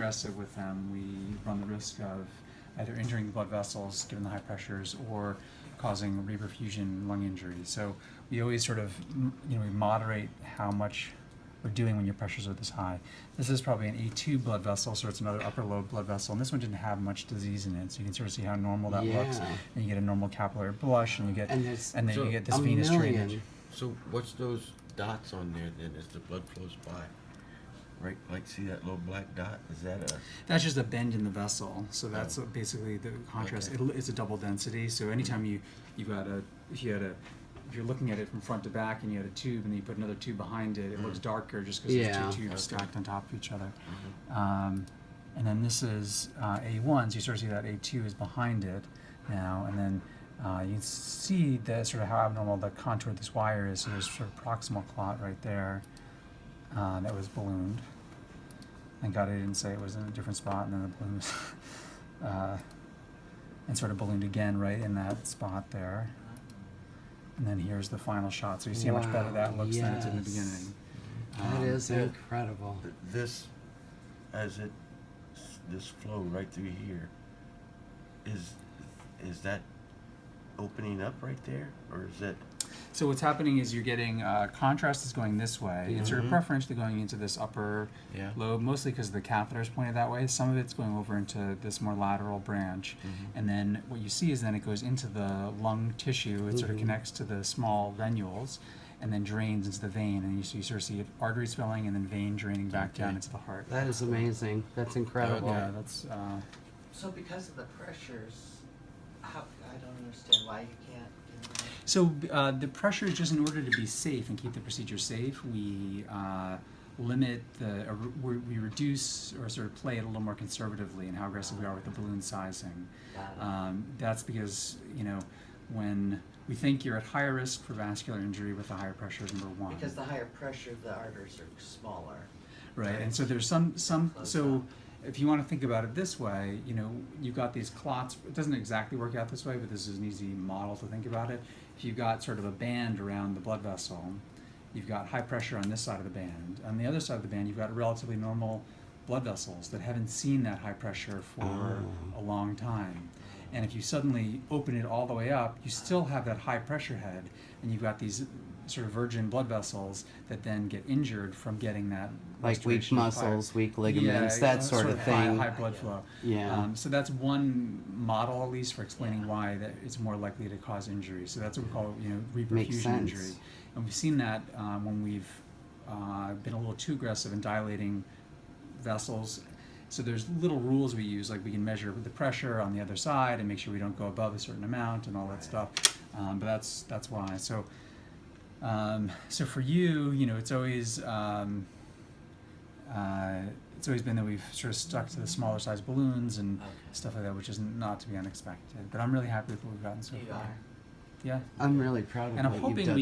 aggressive with them, we run the risk of either injuring the blood vessels given the high pressures or causing reperfusion lung injury. So we always sort of, we moderate how much we're doing when your pressures are this high. This is probably an A2 blood vessel, so it's another upper lobe blood vessel, and this one didn't have much disease in it, so you can sort of see how normal that looks. And you get a normal capillary blush, and you get, and then you get this venous drainage. So what's those dots on there then as the blood flows by? Right, like see that little black dot? Is that a? That's just a bend in the vessel. So that's basically the contrast. Okay. It's a double density. So anytime if you're looking at it from front to back and you had a tube and then you put another tube behind it, it looks darker just because there's two tubes stacked on top of each other. And then this is A1, so you sort of see that A2 is behind it now, and then you can see the sort of how abnormal the contour of this wire is. So there's sort of proximal clot right there that was ballooned. Thank God I didn't say it was in a different spot, and then the balloon was and sort of ballooned again right in that spot there. And then here's the final shot. So you see how much better that looks than it did in the beginning. That is incredible. This flow right through here, is that opening up right there, or is it? So what's happening is you're getting contrast is going this way. It's sort of preferentially going into this upper lobe, mostly because the catheter is pointed that way. Some of it's going over into this more lateral branch. And then what you see is then it goes into the lung tissue. It sort of connects to the small venules and then drains into the vein. And you sort of see arteries filling and then vein draining back down into the heart. That is amazing. That's incredible. Yeah, that's... So because of the pressures, I don't understand why you can't... So the pressure is just in order to be safe and keep the procedure safe, we limit we reduce or sort of play it a little more conservatively in how aggressive we are with the balloon sizing. That's because, when we think you're at higher risk for vascular injury with the higher pressure is number one. Because the higher pressure, the arteries are smaller. Right, and so there's so if you want to think about it this way, you've got these clots. It doesn't exactly work out this way, but this is an easy model to think about it. If you've got sort of a band around the blood vessel, you've got high pressure on this side of the band. On the other side of the band, you've got relatively normal blood vessels that haven't seen that high pressure for a long time. And if you suddenly open it all the way up, you still have that high pressure head, and you've got these sort of virgin blood vessels that then get injured from getting that like weak muscles, weak ligaments, that sort of thing. High blood flow. So that's one model, at least, for explaining why that it's more likely to cause injury. So that's what we call reperfusion injury. And we've seen that when we've been a little too aggressive in dilating vessels. So there's little rules we use, like we can measure the pressure on the other side and make sure we don't go above a certain amount and all that stuff. But that's why. So for you, it's always been that we've sort of stuck to the smaller size balloons and stuff like that, which is not to be unexpected. But I'm really happy with what we've gotten so far. Yeah. I'm really proud of and I'm what hoping you've done. we